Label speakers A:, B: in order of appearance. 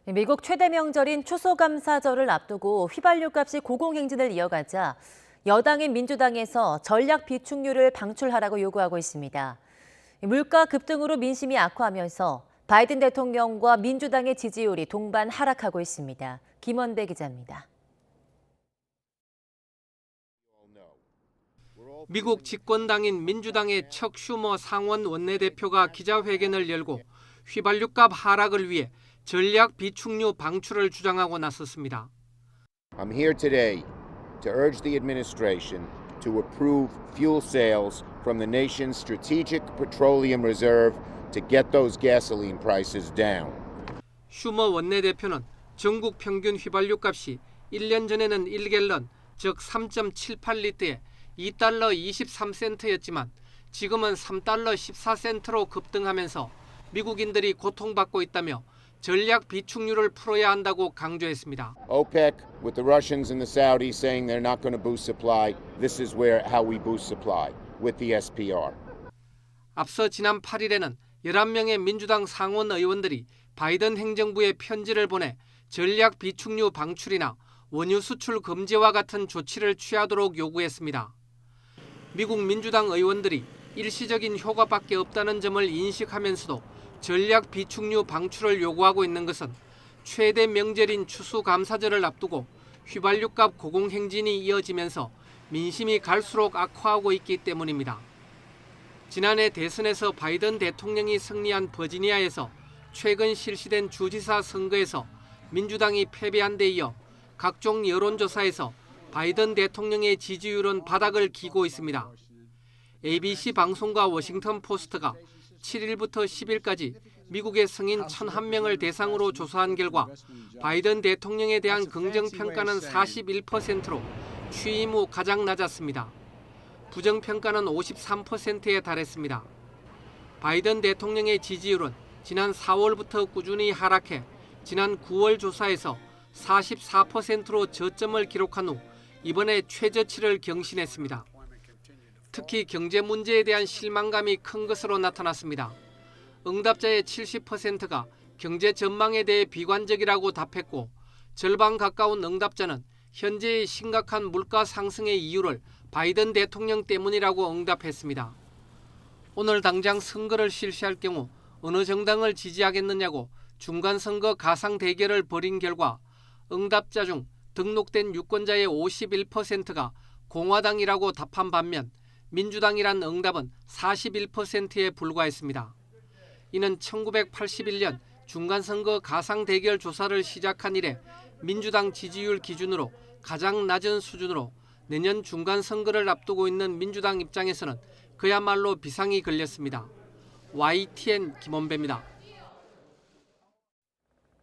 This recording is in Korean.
A: 미국 최대 명절인 추수감사절을 앞두고 휘발유 값이 고공행진을 이어가자 여당인 민주당에서 전략 비축유를 방출하라고 요구하고 있습니다. 물가 급등으로 민심이 악화하면서 바이든 대통령과 민주당의 지지율이 동반 하락하고 있습니다. 김원배 기자입니다.
B: 미국 집권당인 민주당의 척 슈머 상원 원내대표가 기자회견을 열고 휘발유값 하락을 위해 전략 비축유 방출을 주장하고 나섰습니다.
C: I'm here today to urge the administration to approve fuel sales from the nation's strategic petroleum reserve to get those gasoline prices down.
B: 슈머 원내대표는 전국 평균 휘발유 값이 1년 전에는 1갤런, 즉 3.78리터에 2달러 23센트였지만 지금은 3달러 14센트로 급등하면서 미국인들이 고통받고 있다며 전략 비축유를 풀어야 한다고 강조했습니다.
C: OPEC with the Russians and the Saudis saying they're not going to boost supply. This is how we boost supply with the SPR.
B: 앞서 지난 8일에는 11명의 민주당 상원 의원들이 바이든 행정부에 편지를 보내 전략 비축유 방출이나 원유 수출 금지와 같은 조치를 취하도록 요구했습니다. 미국 민주당 의원들이 일시적인 효과밖에 없다는 점을 인식하면서도 전략 비축유 방출을 요구하고 있는 것은 최대 명절인 추수감사절을 앞두고 휘발유값 고공행진이 이어지면서 민심이 갈수록 악화하고 있기 때문입니다. 지난해 대선에서 바이든 대통령이 승리한 버지니아에서 최근 실시된 주지사 선거에서 민주당이 패배한 데 이어 각종 여론조사에서 바이든 대통령의 지지율은 바닥을 기고 있습니다. ABC 방송과 워싱턴 포스트가 7일부터 10일까지 미국의 성인 1,001명을 대상으로 조사한 결과 바이든 대통령에 대한 긍정평가는 41%로 취임 후 가장 낮았습니다. 부정평가는 53%에 달했습니다. 바이든 대통령의 지지율은 지난 4월부터 꾸준히 하락해 지난 9월 조사에서 44%로 저점을 기록한 후 이번에 최저치를 경신했습니다. 특히 경제 문제에 대한 실망감이 큰 것으로 나타났습니다. 응답자의 70%가 경제 전망에 대해 비관적이라고 답했고 절반 가까운 응답자는 현재의 심각한 물가 상승의 이유를 바이든 대통령 때문이라고 응답했습니다. 오늘 당장 선거를 실시할 경우 어느 정당을 지지하겠느냐고 중간선거 가상 대결을 벌인 결과 응답자 중 등록된 유권자의 51%가 공화당이라고 답한 반면 민주당이란 응답은 41%에 불과했습니다. 이는 1981년 중간선거 가상 대결 조사를 시작한 이래 민주당 지지율 기준으로 가장 낮은 수준으로 내년 중간선거를 앞두고 있는 민주당 입장에서는 그야말로 비상이 걸렸습니다. YTN 김원배입니다.